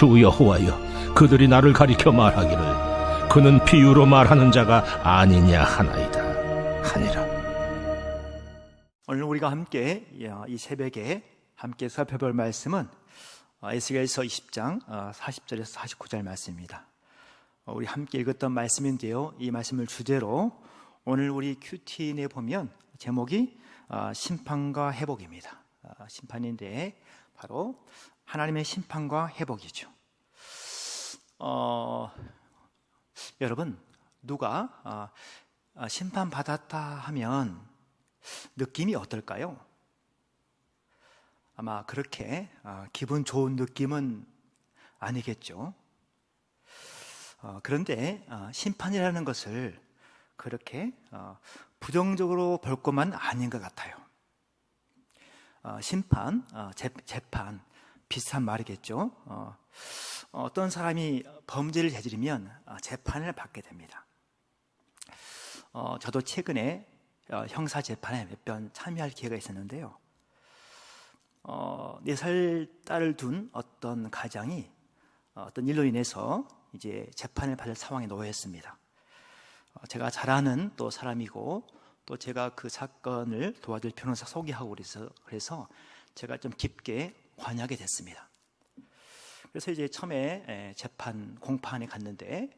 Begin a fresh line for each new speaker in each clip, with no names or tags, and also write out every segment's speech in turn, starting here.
주 여호와여, 그들이 나를 가리켜 말하기를 그는 비유로 말하는 자가 아니냐 하나이다 하니라.
오늘 우리가 함께 이 새벽에 함께 살펴볼 말씀은 에스겔서 20장 40절에서 49절 말씀입니다. 우리 함께 읽었던 말씀인데요, 이 말씀을 주제로 오늘 우리 큐티인에 보면 제목이 심판과 회복입니다. 심판인데 바로 하나님의 심판과 회복이죠. 여러분, 누가 심판받았다 하면 느낌이 어떨까요? 아마 그렇게 기분 좋은 느낌은 아니겠죠. 그런데 심판이라는 것을 그렇게 부정적으로 볼 것만 아닌 것 같아요. 심판, 재판, 비슷한 말이겠죠. 어떤 사람이 범죄를 저지르면 재판을 받게 됩니다. 저도 최근에 형사재판에 몇 번 참여할 기회가 있었는데요, 4살 딸을 둔 어떤 가장이 어떤 일로 인해서 이제 재판을 받을 상황에 놓였습니다. 제가 잘 아는 또 사람이고 또 제가 그 사건을 도와줄 변호사 소개하고 그래서 제가 좀 깊게 관여하게 됐습니다. 그래서 이제 처음에 재판 공판에 갔는데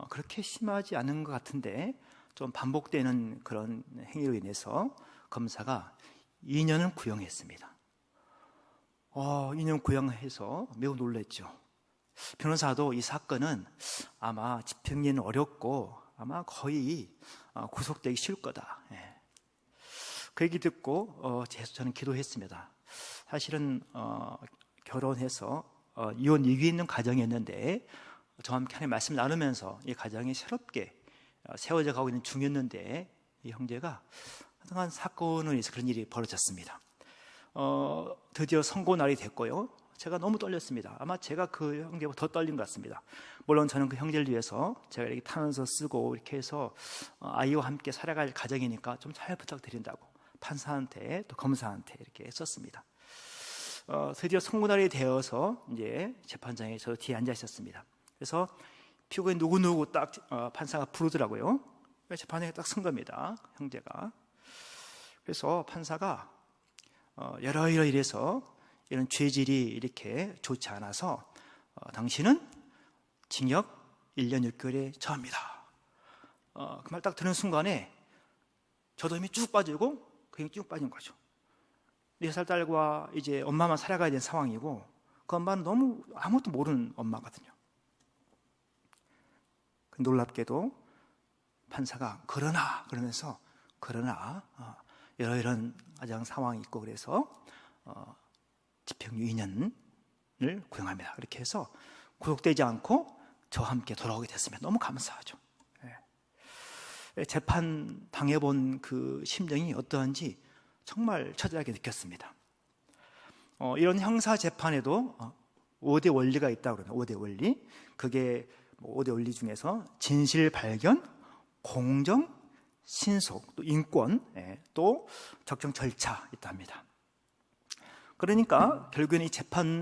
그렇게 심하지 않은 것 같은데 좀 반복되는 그런 행위로 인해서 검사가 2년을 구형했습니다. 2년 구형해서 매우 놀랐죠. 변호사도 이 사건은 아마 집행유예는 어렵고 아마 거의 구속되기 쉬울 거다. 그 얘기 듣고 저는 기도했습니다. 사실은 결혼해서 이혼 위기에 있는 가정이었는데 저와 함께 하나님의 말씀을 나누면서 이 가정이 새롭게 세워져 가고 있는 중이었는데 이 형제가 하여간 사건으로 인해서 그런 일이 벌어졌습니다. 드디어 선고 날이 됐고요, 제가 너무 떨렸습니다. 아마 제가 그 형제보다 더 떨린 것 같습니다. 물론 저는 그 형제를 위해서 제가 이렇게 탄원서 쓰고 이렇게 해서 아이와 함께 살아갈 가정이니까 좀 잘 부탁드린다고 판사한테 또 검사한테 이렇게 썼습니다. 드디어 선고날이 되어서 이제 재판장에 저 뒤에 앉아 있었습니다. 그래서 피고인 누구누구 딱 판사가 부르더라고요. 재판장에 딱 선 겁니다, 형제가. 그래서 판사가 이래서 이런 죄질이 이렇게 좋지 않아서 당신은 징역 1년 6개월에 처합니다. 그 말 딱 듣는 순간에 저도 힘이 쭉 빠지고 그 힘이 쭉 빠진 거죠. 4살 딸과 이제 엄마만 살아가야 되는 상황이고 그 엄마는 너무 아무것도 모르는 엄마거든요. 놀랍게도 판사가 그러면서 이런 가정 상황이 있고 그래서 집행유예 2년을 구형합니다. 그렇게 해서 구속되지 않고 저와 함께 돌아오게 됐습니다. 너무 감사하죠. 재판 당해본 그 심정이 어떠한지 정말 처절하게 느꼈습니다. 이런 형사 재판에도 5대 원리가 있다고 그러면 5대 원리, 그게 5대 원리 중에서 진실 발견, 공정, 신속, 또 인권, 또 적정 절차 있답니다. 그러니까 결국에는 이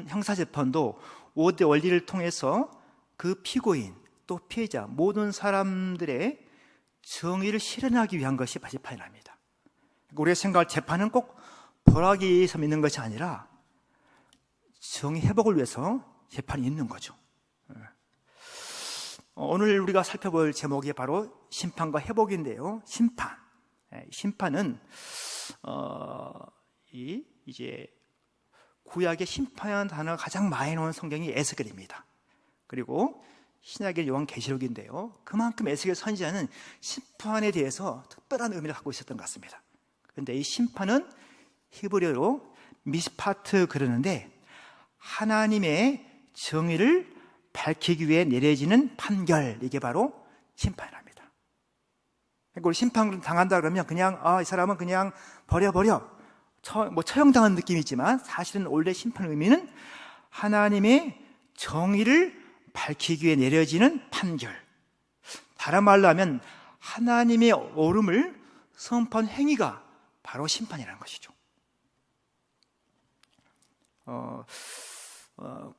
형사 재판도 5대 원리를 통해서 그 피고인 또 피해자 모든 사람들의 정의를 실현하기 위한 것이 재판이랍니다. 우리가 생각할 재판은 꼭 벌하기 위해서 있는 것이 아니라 정의 회복을 위해서 재판이 있는 거죠. 오늘 우리가 살펴볼 제목이 바로 심판과 회복인데요. 심판은 이제 구약의 심판이라는 단어가 가장 많이 나오는 성경이 에스겔입니다. 그리고 신약의 요한계시록인데요, 그만큼 에스겔 선지자는 심판에 대해서 특별한 의미를 갖고 있었던 것 같습니다. 그런데 이 심판은 히브리어로 미스파트 그러는데 하나님의 정의를 밝히기 위해 내려지는 판결, 이게 바로 심판이랍니다. 그러니까 우리 심판 당한다 그러면 그냥 이 사람은 그냥 버려 처형당한 느낌이지만 사실은 원래 심판의 의미는 하나님의 정의를 밝히기 위해 내려지는 판결, 다른 말로 하면 하나님의 옳음을 선포한 행위가 바로 심판이라는 것이죠.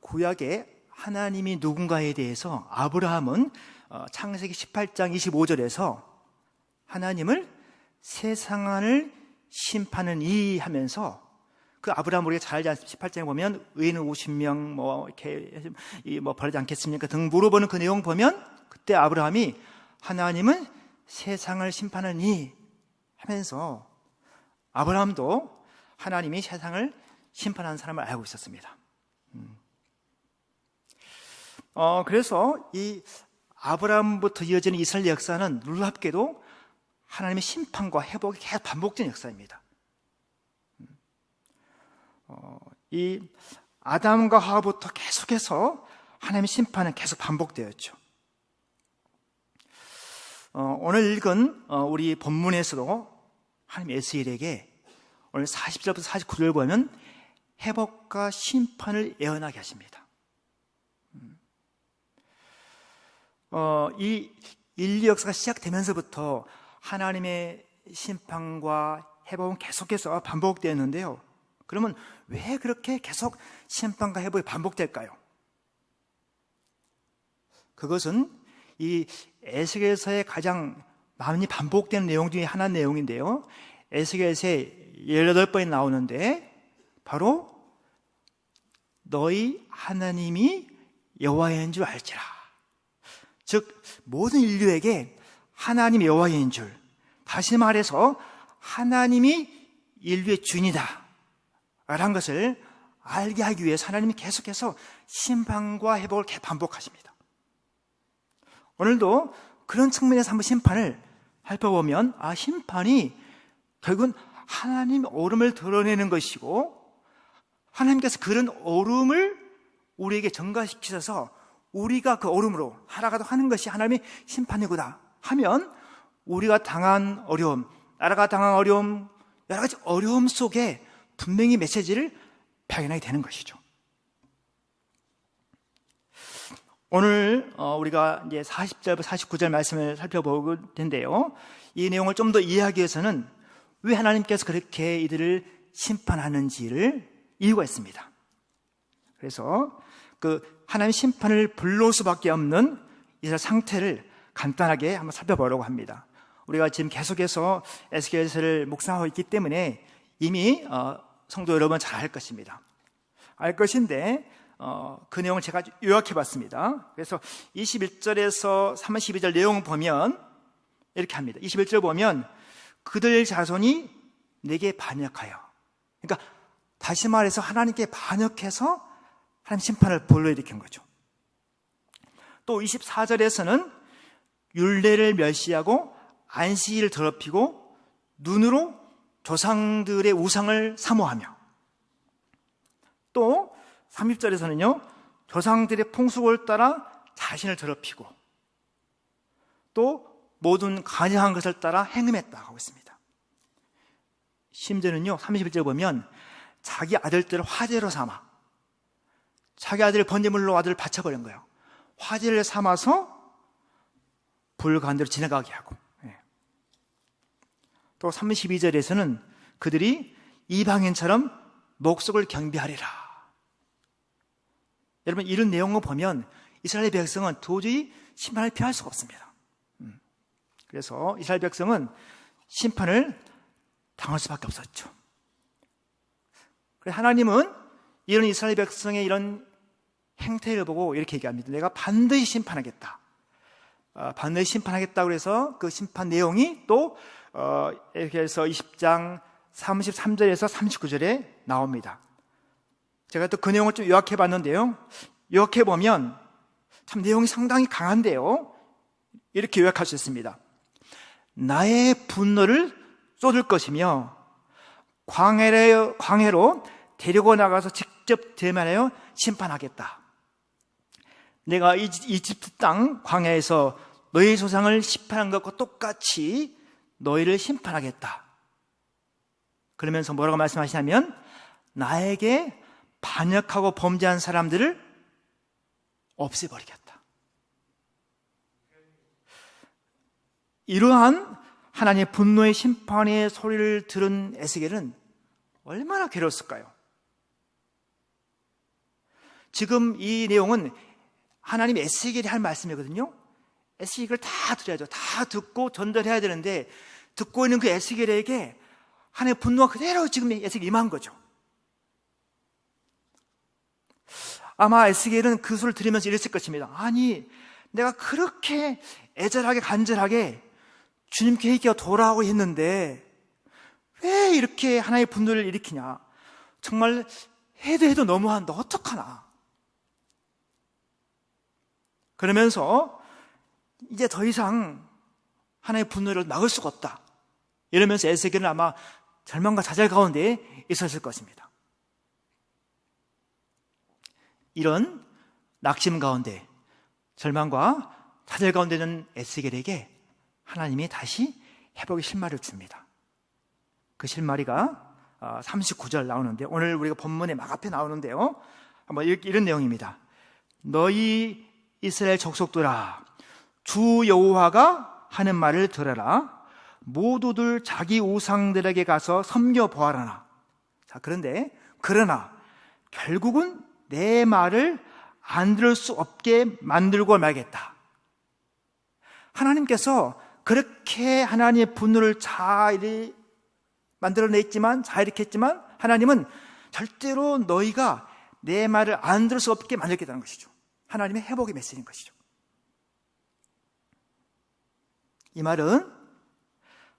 구약에 하나님이 누군가에 대해서 아브라함은 창세기 18장 25절에서 하나님을 세상을 심판은 이 하면서, 그 아브라함 우리가 잘 알지 않습니까? 18장에 보면 의인은 50명 이렇게 벌하지 않겠습니까 등 물어보는 그 내용 보면, 그때 아브라함이 하나님은 세상을 심판은 이 하면서 아브라함도 하나님이 세상을 심판하는 사람을 알고 있었습니다. 그래서 이 아브라함부터 이어지는 이스라엘 역사는 놀랍게도 하나님의 심판과 회복이 계속 반복되는 역사입니다. 이 아담과 하와부터 계속해서 하나님의 심판은 계속 반복되었죠. 오늘 읽은 우리 본문에서도 하나님 에스겔에게 오늘 40절부터 49절 보면 회복과 심판을 예언하게 하십니다. 이 인류 역사가 시작되면서부터 하나님의 심판과 회복은 계속해서 반복되었는데요. 그러면 왜 그렇게 계속 심판과 회복이 반복될까요? 그것은 이 에스겔서의 가장 많이 반복되는 내용 중에 하나 내용인데요. 에스겔서에 18번이 나오는데 바로 너희 하나님이 여호와인 줄 알지라. 즉 모든 인류에게 하나님이 여호와인 줄, 다시 말해서 하나님이 인류의 주인이다 라는 것을 알게 하기 위해서 하나님이 계속해서 심판과 회복을 계속 반복하십니다. 오늘도 그런 측면에서 한번 심판을 살펴보면, 심판이 결국은 하나님의 옳음을 드러내는 것이고, 하나님께서 그런 옳음을 우리에게 전가시키셔서 우리가 그 옳음으로 살아가도록 하는 것이 하나님의 심판이구나 하면, 우리가 당한 어려움, 나라가 당한 어려움, 여러 가지 어려움 속에 분명히 메시지를 발견하게 되는 것이죠. 오늘 우리가 이제 40절부터 49절 말씀을 살펴볼 텐데요. 이 내용을 좀 더 이해하기 위해서는 왜 하나님께서 그렇게 이들을 심판하는지를 이유가 있습니다. 그래서 그 하나님 심판을 불러올 수밖에 없는 이스라엘 상태를 간단하게 한번 살펴보려고 합니다. 우리가 지금 계속해서 에스겔서를 묵상하고 있기 때문에 이미 성도 여러분 잘 알 것입니다. 알 것인데 그 내용을 제가 요약해 봤습니다. 그래서 21절에서 32절 내용을 보면 이렇게 합니다. 21절 보면 그들 자손이 내게 반역하여, 그러니까 다시 말해서 하나님께 반역해서 하나님 심판을 불러일으킨 거죠. 또 24절에서는 율례를 멸시하고 안식일을 더럽히고 눈으로 조상들의 우상을 사모하며, 또 30절에서는요 조상들의 풍속을 따라 자신을 더럽히고, 또 모든 간여한 것을 따라 행음했다고 하고 있습니다. 심지어는요 31절 보면 자기 아들들을 화제로 삼아, 자기 아들을 번제물로 아들을 바쳐버린 거예요. 화제를 삼아서 불가운데로 지나가게 하고, 또 32절에서는 그들이 이방인처럼 목석을 경배하리라. 여러분 이런 내용을 보면 이스라엘 백성은 도저히 심판을 피할 수가 없습니다. 그래서 이스라엘 백성은 심판을 당할 수밖에 없었죠. 그래서 하나님은 이런 이스라엘 백성의 이런 행태를 보고 이렇게 얘기합니다. 내가 반드시 심판하겠다. 반드시 심판하겠다고 그래서 그 심판 내용이 또 이렇게 해서 20장 33절에서 39절에 나옵니다. 제가 또 그 내용을 좀 요약해 봤는데요. 요약해 보면 참 내용이 상당히 강한데요. 이렇게 요약할 수 있습니다. 나의 분노를 쏟을 것이며 광해로 데리고 나가서 직접 대면하여 심판하겠다. 내가 이집트 땅 광야에서 너희 조상을 심판한 것과 똑같이 너희를 심판하겠다. 그러면서 뭐라고 말씀하시냐면 나에게 반역하고 범죄한 사람들을 없애버리겠다. 이러한 하나님의 분노의 심판의 소리를 들은 에스겔은 얼마나 괴로웠을까요? 지금 이 내용은 하나님이 에스겔이 할 말씀이거든요. 에스겔을 다 들어야죠. 다 듣고 전달해야 되는데 듣고 있는 그 에스겔에게 하나님의 분노가 그대로 지금 에스겔이 임한 거죠. 아마 에스겔은 그 소리를 들으면서 이랬을 것입니다. 아니, 내가 그렇게 애절하게 간절하게 주님께 회개가 돌아오고 했는데 왜 이렇게 하나님의 분노를 일으키냐. 정말 해도 너무한다. 어떡하나. 그러면서 이제 더 이상 하나님의 분노를 막을 수가 없다. 이러면서 에스겔은 아마 절망과 좌절 가운데 있었을 것입니다. 이런 낙심 가운데, 절망과 좌절 가운데 있는 에스겔에게 하나님이 다시 회복의 실마리를 줍니다. 그 실마리가 39절 나오는데, 오늘 우리가 본문에 막 앞에 나오는데요, 한번 이런 내용입니다. 너희 이스라엘 족속들아, 주 여호와가 하는 말을 들어라. 모두들 자기 우상들에게 가서 섬겨보아라나. 자, 그러나 결국은 내 말을 안 들을 수 없게 만들고 말겠다. 하나님께서 그렇게 하나님의 분노를 잘 만들어냈지만, 잘 이렇게 했지만, 하나님은 절대로 너희가 내 말을 안 들을 수 없게 만들겠다는 것이죠. 하나님의 회복의 메시지인 것이죠. 이 말은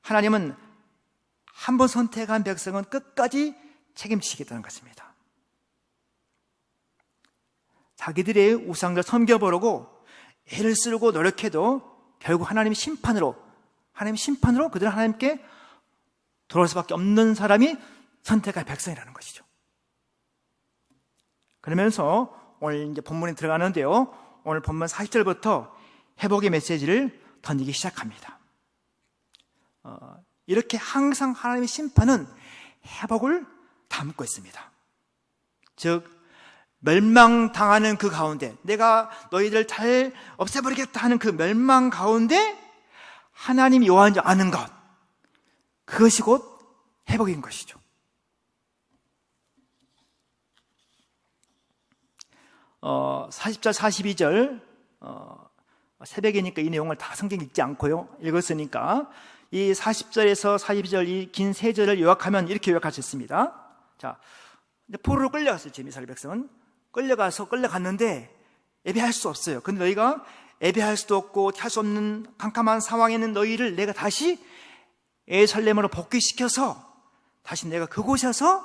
하나님은 한 번 선택한 백성은 끝까지 책임지시겠다는 것입니다. 자기들의 우상을 섬겨보려고 애를 쓰고 노력해도 결국 하나님의 심판으로 그들은 하나님께 돌아올 수밖에 없는 사람이 선택할 백성이라는 것이죠. 그러면서 오늘 이제 본문에 들어가는데요, 오늘 본문 40절부터 회복의 메시지를 던지기 시작합니다. 이렇게 항상 하나님의 심판은 회복을 담고 있습니다. 즉 멸망당하는 그 가운데, 내가 너희들 잘 없애버리겠다 하는 그 멸망 가운데 하나님이 요하지 않은 것, 그것이 곧 회복인 것이죠. 어, 40절 42절 새벽이니까 이 내용을 다 성경 읽지 않고요, 읽었으니까 이 40절에서 42절 이 긴 세 절을 요약하면 이렇게 요약할 수 있습니다. 자, 포로로 끌려갔어요. 지금 이스라엘 백성은 끌려갔는데 예배할 수 없어요. 근데 너희가 예배할 수도 없고 할 수 없는 캄캄한 상황에 있는 너희를 내가 다시 예루살렘으로 복귀시켜서 다시 내가 그곳에서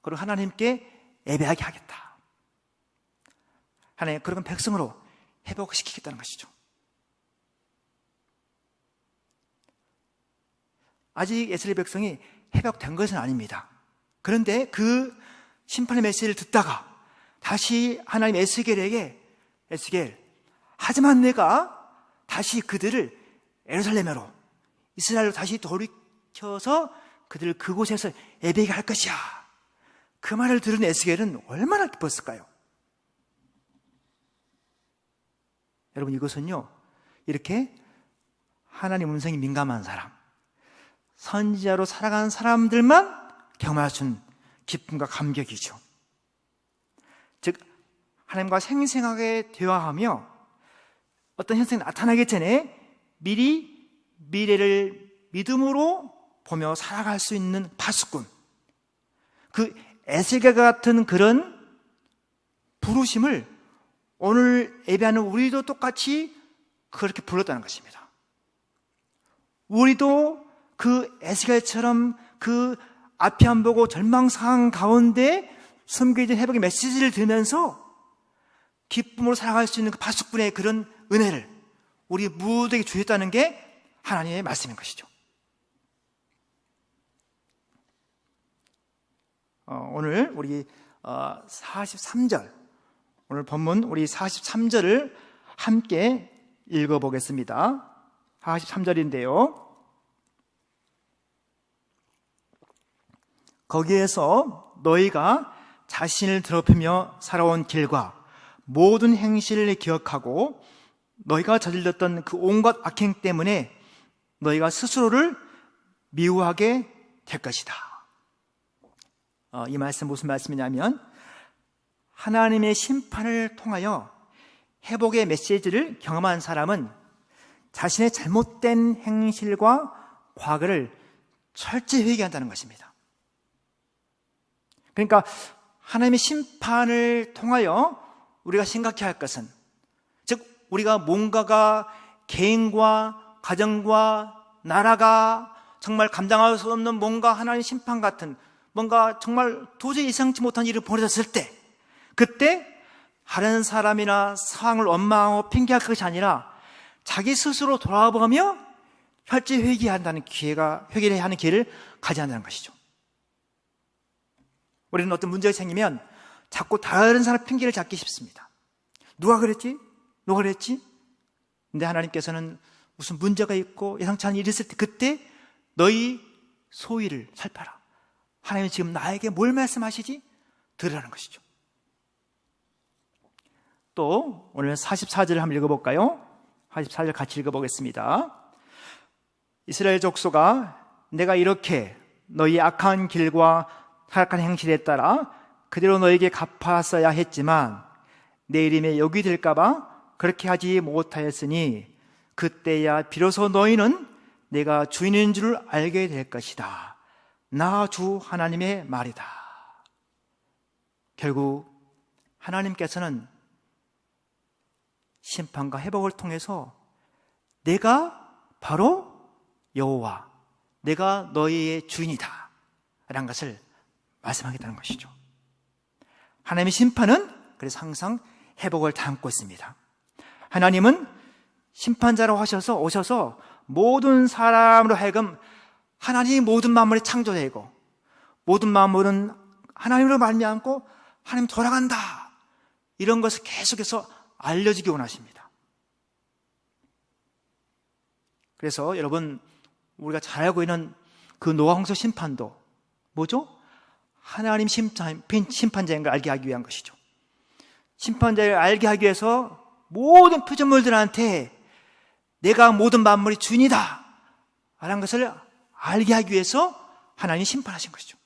그리고 하나님께 예배하게 하겠다. 하나님 그런 백성으로 회복시키겠다는 것이죠. 아직 이스라엘 백성이 회복된 것은 아닙니다. 그런데 그 심판의 메시지를 듣다가 다시 하나님 에스겔에게, 에스겔, 하지만 내가 다시 그들을 예루살렘으로, 이스라엘로 다시 돌이켜서 그들을 그곳에서 예배하게 할 것이야. 그 말을 들은 에스겔은 얼마나 기뻤을까요? 여러분, 이것은요, 이렇게 하나님 음성이 민감한 사람, 선지자로 살아가는 사람들만 경험할 수 있는 기쁨과 감격이죠. 즉, 하나님과 생생하게 대화하며 어떤 현상이 나타나기 전에 미리 미래를 믿음으로 보며 살아갈 수 있는 파수꾼, 그 에스겔 같은 그런 부르심을 오늘 예배하는 우리도 똑같이 그렇게 불렀다는 것입니다. 우리도 그 에스겔처럼 그 앞이 안 보고 절망 상황 가운데 숨겨진 회복의 메시지를 들으면서 기쁨으로 살아갈 수 있는 그 파수꾼의 그런 은혜를 우리 모두에게 주셨다는 게 하나님의 말씀인 것이죠. 오늘 우리 43절, 오늘 본문 우리 43절을 함께 읽어보겠습니다. 43절인데요. 거기에서 너희가 자신을 더럽히며 살아온 길과 모든 행실을 기억하고 너희가 저질렀던 그 온갖 악행 때문에 너희가 스스로를 미워하게 될 것이다. 이 말씀 무슨 말씀이냐면 하나님의 심판을 통하여 회복의 메시지를 경험한 사람은 자신의 잘못된 행실과 과거를 철저히 회개한다는 것입니다. 그러니까 하나님의 심판을 통하여 우리가 생각해야 할 것은, 즉 우리가 뭔가가 개인과 가정과 나라가 정말 감당할 수 없는 뭔가 하나님의 심판 같은 뭔가 정말 도저히 예상치 못한 일이 벌어졌을 때, 그때 다른 사람이나 상황을 원망하고 핑계할 것이 아니라 자기 스스로 돌아보며 철저히 회개한다는 회개를 하는 기회를 가져야 한다는 것이죠. 우리는 어떤 문제가 생기면 자꾸 다른 사람 핑계를 잡기 쉽습니다. 누가 그랬지? 누가 그랬지? 근데 하나님께서는 무슨 문제가 있고 예상치 않은 일이 있을 때 그때 너희 소위를 살펴라. 하나님이 지금 나에게 뭘 말씀하시지? 들으라는 것이죠. 또 오늘 44절을 한번 읽어볼까요? 44절 같이 읽어보겠습니다. 이스라엘 족속아, 내가 이렇게 너희 악한 길과 타락한 행실에 따라 그대로 너에게 갚았어야 했지만 내 이름에 욕이 될까봐 그렇게 하지 못하였으니 그때야 비로소 너희는 내가 주인인 줄 알게 될 것이다. 나 주 하나님의 말이다. 결국 하나님께서는 심판과 회복을 통해서 내가 바로 여호와, 내가 너희의 주인이다 라는 것을 말씀하겠다는 것이죠. 하나님의 심판은 그래서 항상 회복을 담고 있습니다. 하나님은 심판자로 오셔서 모든 사람으로 하여금 하나님이 모든 만물의 창조자이고 모든 만물은 하나님으로 말미암고 하나님 돌아간다, 이런 것을 계속해서 알려주기 원하십니다. 그래서 여러분, 우리가 잘 알고 있는 그 노아 홍수 심판도 뭐죠? 하나님 심판자인 걸 알게 하기 위한 것이죠. 심판자를 알게 하기 위해서 모든 피조물들한테 내가 모든 만물의 주인이다 라는 것을 알게 하기 위해서 하나님이 심판하신 것이죠.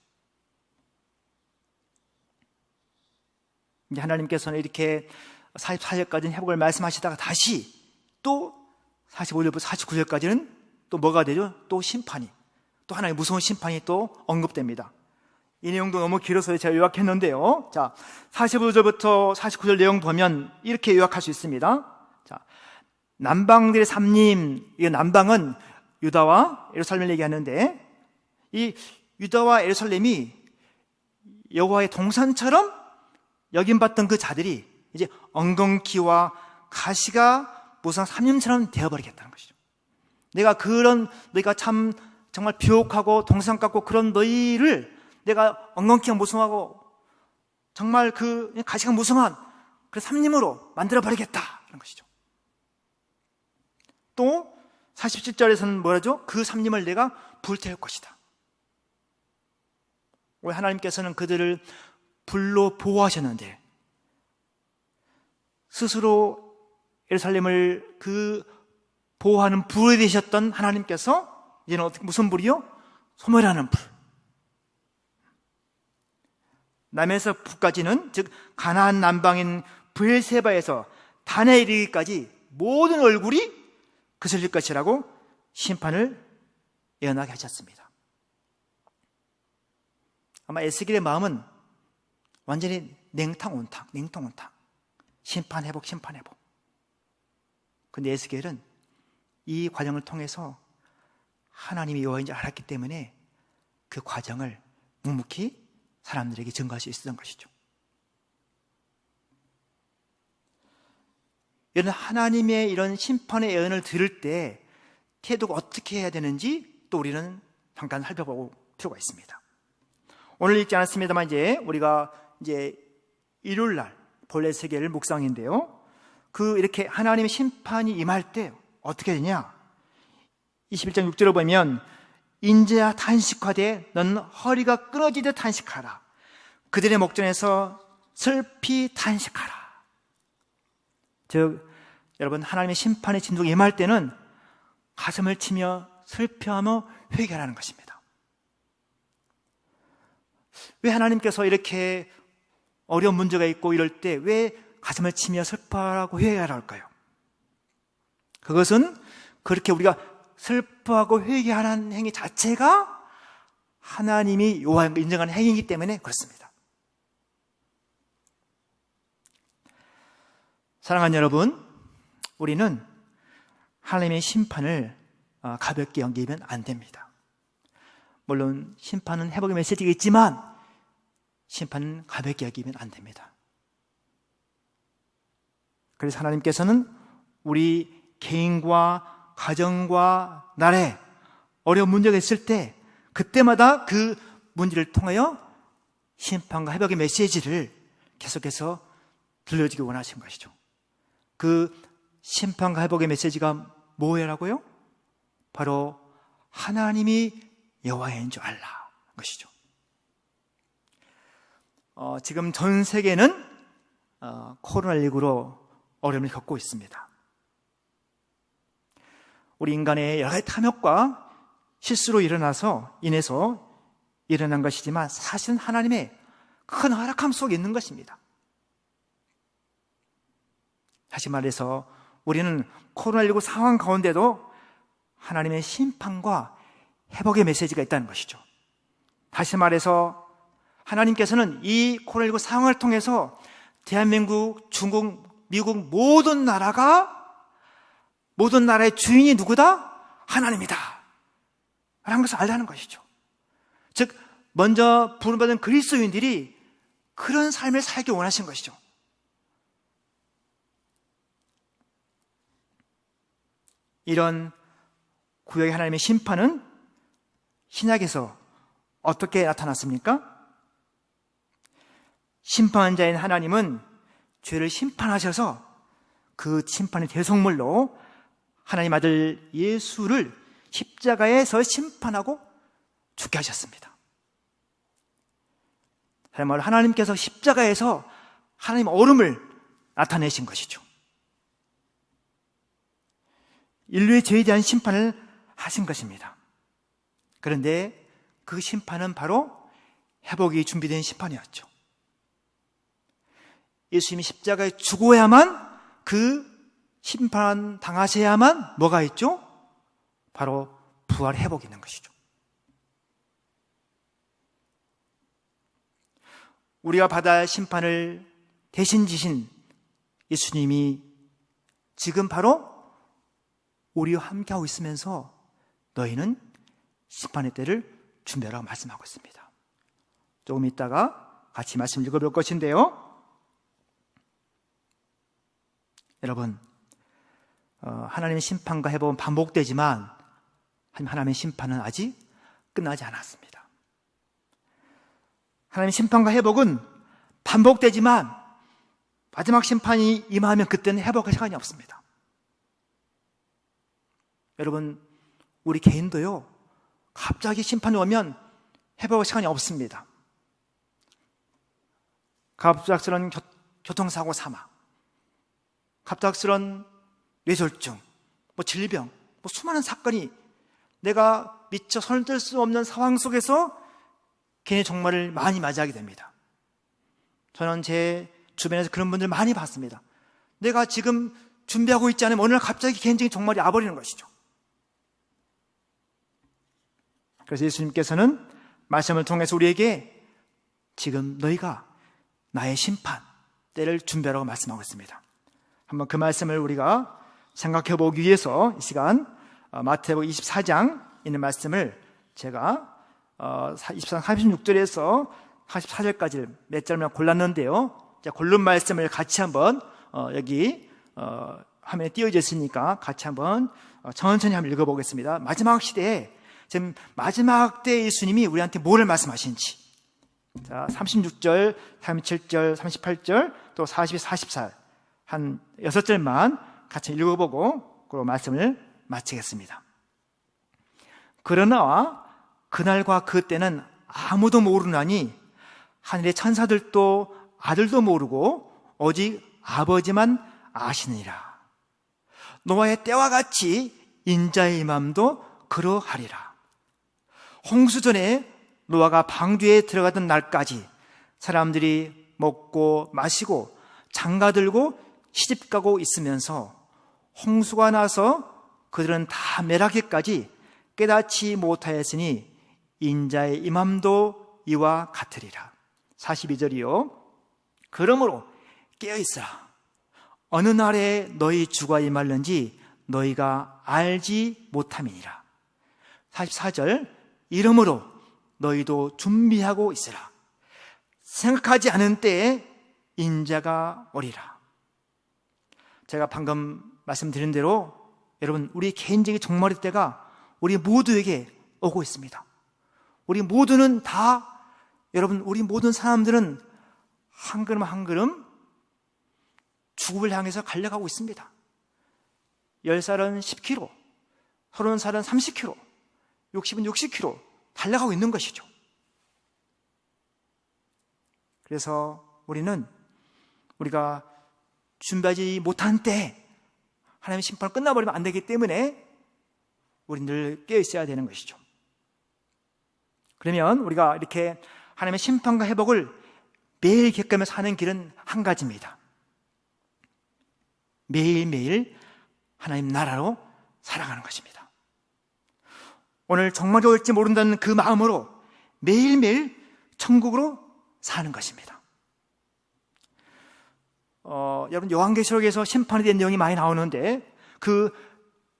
이제 하나님께서는 이렇게 44절까지는 회복을 말씀하시다가 다시 또 45절부터 49절까지는 또 뭐가 되죠? 또 심판이, 또 하나의 무서운 심판이 또 언급됩니다. 이 내용도 너무 길어서 제가 요약했는데요. 자, 45절부터 49절 내용 보면 이렇게 요약할 수 있습니다. 자, 남방들의 삼림, 이 남방은 유다와 예루살렘을 얘기하는데, 이 유다와 예루살렘이 여호와의 동산처럼 여김받던 그 자들이 이제 엉겅퀴와 가시가 무성 삼림처럼 되어버리겠다는 것이죠. 너희가 참 정말 비옥하고 동산 같고 그런 너희를 내가 엉겅퀴가 무성하고 정말 그 가시가 무성한 그 삼림으로 만들어버리겠다는 것이죠. 또 47절에서는 뭐라죠? 그 삼림을 내가 불태울 것이다. 왜 하나님께서는 그들을 불로 보호하셨는데 스스로 예루살렘을 그 보호하는 불이 되셨던 하나님께서 이제는 무슨 불이요? 소멸하는 불. 남에서 북까지는, 즉 가나안 남방인 브엘세바에서 단에 이르기까지 모든 얼굴이 그슬릴 것이라고 심판을 예언하게 하셨습니다. 아마 에스겔의 마음은 완전히 냉탕온탕. 심판 회복. 근데 에스겔은 이 과정을 통해서 하나님이 여호와인지 알았기 때문에 그 과정을 묵묵히 사람들에게 증거할 수 있었던 것이죠. 이런 하나님의 이런 심판의 예언을 들을 때 태도가 어떻게 해야 되는지 또 우리는 잠깐 살펴볼 필요가 있습니다. 오늘 읽지 않았습니다만 우리가 일요일 날 본래 세계를 묵상인데요. 이렇게 하나님의 심판이 임할 때 어떻게 되냐? 21장 6절을 보면 인자야 탄식하되 너는 허리가 끊어지듯 탄식하라. 그들의 목전에서 슬피 탄식하라. 즉 여러분, 하나님의 심판의 진동이 임할 때는 가슴을 치며 슬퍼하며 회개하라는 것입니다. 왜 하나님께서 이렇게 어려운 문제가 있고 이럴 때 왜 가슴을 치며 슬퍼하고 회개하라 할까요? 그것은 그렇게 우리가 슬퍼하고 회개하는 행위 자체가 하나님이 요한 걸 인정하는 행위이기 때문에 그렇습니다. 사랑하는 여러분, 우리는 하나님의 심판을 가볍게 여기면 안 됩니다. 물론 심판은 회복의 메시지가 있지만 심판은 가볍게 여기면 안 됩니다. 그래서 하나님께서는 우리 개인과 가정과 나라에 어려운 문제가 있을 때 그때마다 그 문제를 통하여 심판과 회복의 메시지를 계속해서 들려주기 원하신 것이죠. 그 심판과 회복의 메시지가 뭐라고요? 바로 하나님이 여호와인 줄 알라 것이죠. 지금 전 세계는 코로나19로 어려움을 겪고 있습니다. 우리 인간의 여러 가지 탐욕과 실수로 인해서 일어난 것이지만 사실은 하나님의 큰 허락함 속에 있는 것입니다. 다시 말해서 우리는 코로나19 상황 가운데도 하나님의 심판과 회복의 메시지가 있다는 것이죠. 다시 말해서 하나님께서는 이 코로나19 상황을 통해서 대한민국, 중국, 미국 모든 나라의 주인이 누구다? 하나님이다 라는 것을 알라는 것이죠. 즉 먼저 부름받은 그리스도인들이 그런 삶을 살기 원하신 것이죠. 이런 구약의 하나님의 심판은 신약에서 어떻게 나타났습니까? 심판자인 하나님은 죄를 심판하셔서 그 심판의 대속물로 하나님 아들 예수를 십자가에서 심판하고 죽게 하셨습니다. 다른 말로 하나님께서 십자가에서 하나님 얼음을 나타내신 것이죠. 인류의 죄에 대한 심판을 하신 것입니다. 그런데 그 심판은 바로 회복이 준비된 심판이었죠. 예수님이 십자가에 죽어야만, 그 심판 당하셔야만 뭐가 있죠? 바로 부활 회복이 있는 것이죠. 우리가 받아야 할 심판을 대신 지신 예수님이 지금 바로 우리와 함께하고 있으면서 너희는 심판의 때를 준비하라고 말씀하고 있습니다. 조금 있다가 같이 말씀 읽어볼 것인데요. 여러분, 하나님의 심판과 회복은 반복되지만 하나님의 심판은 아직 끝나지 않았습니다. 하나님의 심판과 회복은 반복되지만 마지막 심판이 임하면 그때는 회복할 시간이 없습니다. 여러분, 우리 개인도요, 갑자기 심판이 오면 회복할 시간이 없습니다. 갑작스러운 교통사고 사망, 갑작스러운 뇌졸중, 질병, 수많은 사건이 내가 미처 손을 뗄 수 없는 상황 속에서 개인의 종말을 많이 맞이하게 됩니다. 저는 제 주변에서 그런 분들 많이 봤습니다. 내가 지금 준비하고 있지 않으면 어느 날 갑자기 개인적인 종말이 와버리는 것이죠. 그래서 예수님께서는 말씀을 통해서 우리에게 지금 너희가 나의 심판 때를 준비하라고 말씀하고 있습니다. 한번 그 말씀을 우리가 생각해 보기 위해서 이 시간 마태복음 24장 있는 말씀을 제가 24장 36절에서 44절까지 몇 절만 골랐는데요. 고른 말씀을 같이 한번 여기 화면에 띄어져 있으니까 같이 한번 천천히 한번 읽어보겠습니다. 마지막 시대에, 지금 마지막 때 예수님이 우리한테 뭐를 말씀하신지, 자, 36절, 37절, 38절, 또 42, 44, 한 6절만 같이 읽어보고 그 말씀을 마치겠습니다. 그러나 그날과 그때는 아무도 모르나니 하늘의 천사들도 아들도 모르고 오직 아버지만 아시느니라. 노아의 때와 같이 인자의 임함도 그러하리라. 홍수전에 노아가 방주에 들어가던 날까지 사람들이 먹고 마시고 장가들고 시집가고 있으면서 홍수가 나서 그들은 다 멸하기까지 깨닫지 못하였으니 인자의 임함도 이와 같으리라. 42절이요. 그러므로 깨어있으라. 어느 날에 너희 주가 임할는지 너희가 알지 못함이니라. 44절. 이러므로 너희도 준비하고 있으라. 생각하지 않은 때에 인자가 오리라. 제가 방금 말씀드린 대로 여러분, 우리 개인적인 종말의 때가 우리 모두에게 오고 있습니다. 우리 모두는 다, 여러분, 우리 모든 사람들은 한 걸음 한 걸음 죽음을 향해서 달려가고 있습니다. 10살은 10km, 30살은 30km, 60은 60km 달려가고 있는 것이죠. 그래서 우리가 준비하지 못한 때 하나님의 심판을 끝나버리면 안 되기 때문에 우리는 늘 깨어 있어야 되는 것이죠. 그러면 우리가 이렇게 하나님의 심판과 회복을 매일 겪으면서 사는 길은 한 가지입니다. 매일매일 하나님 나라로 살아가는 것입니다. 오늘 정말이 올지 모른다는 그 마음으로 매일매일 천국으로 사는 것입니다. 여러분, 요한계시록에서 심판에 대한 내용이 많이 나오는데 그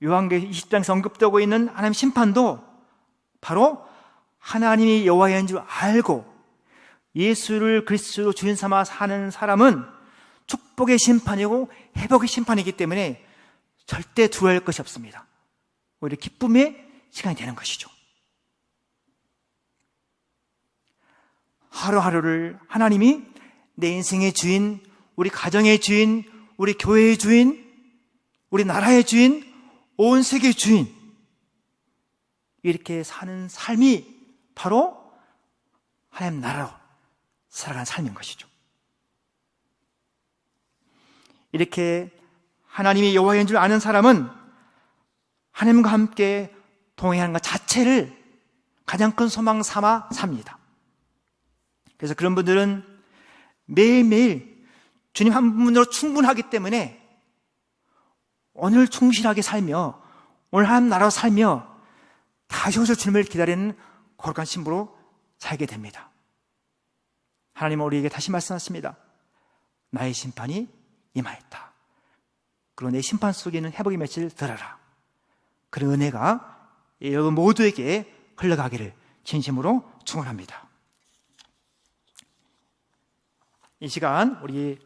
요한계시록 20장에서 언급되고 있는 하나님 심판도 바로 하나님이 여호와인 줄 알고 예수를 그리스도로 주인 삼아 사는 사람은 축복의 심판이고 회복의 심판이기 때문에 절대 두려워할 것이 없습니다. 오히려 기쁨의 시간이 되는 것이죠. 하루하루를 하나님이 내 인생의 주인, 우리 가정의 주인, 우리 교회의 주인, 우리 나라의 주인, 온 세계의 주인, 이렇게 사는 삶이 바로 하나님 나라로 살아가는 삶인 것이죠. 이렇게 하나님이 여호와인 줄 아는 사람은 하나님과 함께 동행하는 것 자체를 가장 큰 소망 삼아 삽니다. 그래서 그런 분들은 매일매일 주님 한 분으로 충분하기 때문에 오늘 충실하게 살며 오늘 하나님 나라로 살며 다시 오실 주님을 기다리는 거룩한 신부로 살게 됩니다. 하나님은 우리에게 다시 말씀하십니다. 나의 심판이 임하였다. 그리고 내 심판 속에는 회복의 맺을 들어라. 그런 은혜가 여러분 모두에게 흘러가기를 진심으로 축원합니다. 이 시간 우리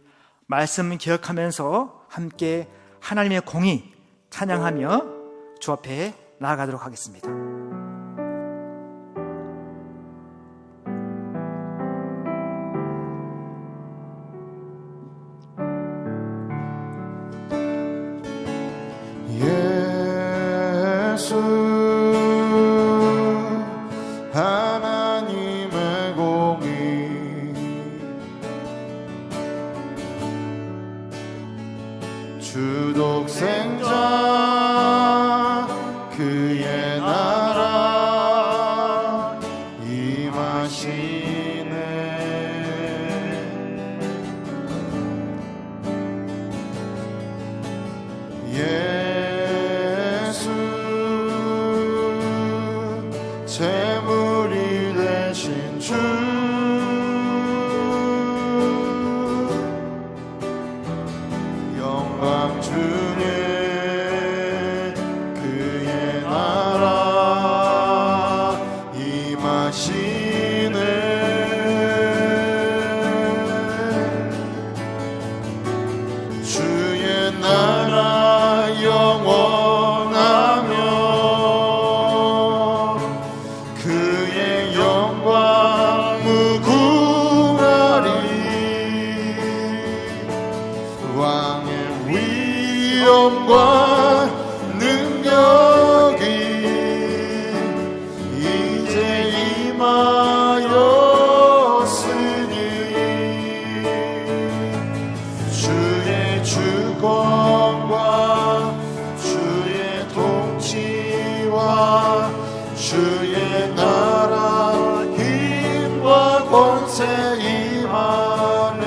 말씀 기억하면서 함께 하나님의 공의 찬양하며 주 앞에 나아가도록 하겠습니다.
예수 하나님의 공의 주독생자 그의 나라 임하시네. 예수 재물이 되신 주 영광 주님 그의 나라 임하시네. 주의 나라 영원하며 그의 영광 무궁하리. 왕의 위엄과 능력이 이제 임하였으니 주의 주권과 주의 통치와 주의 나라 힘과 권세 임하네.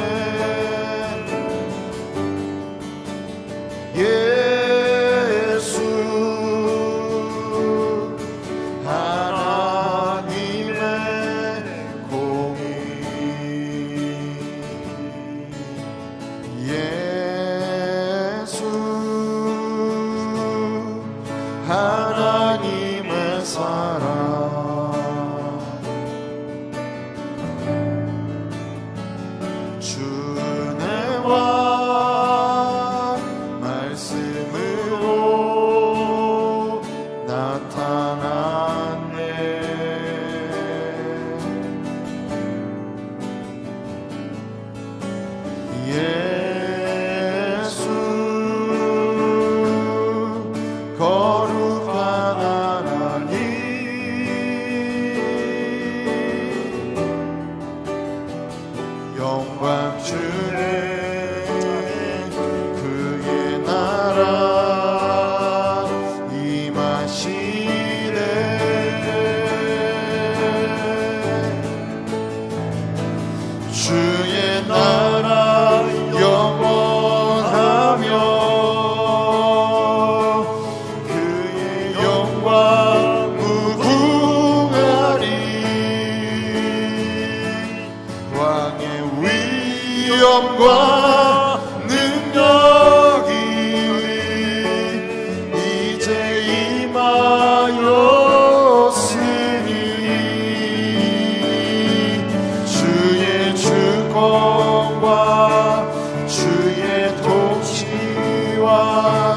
나라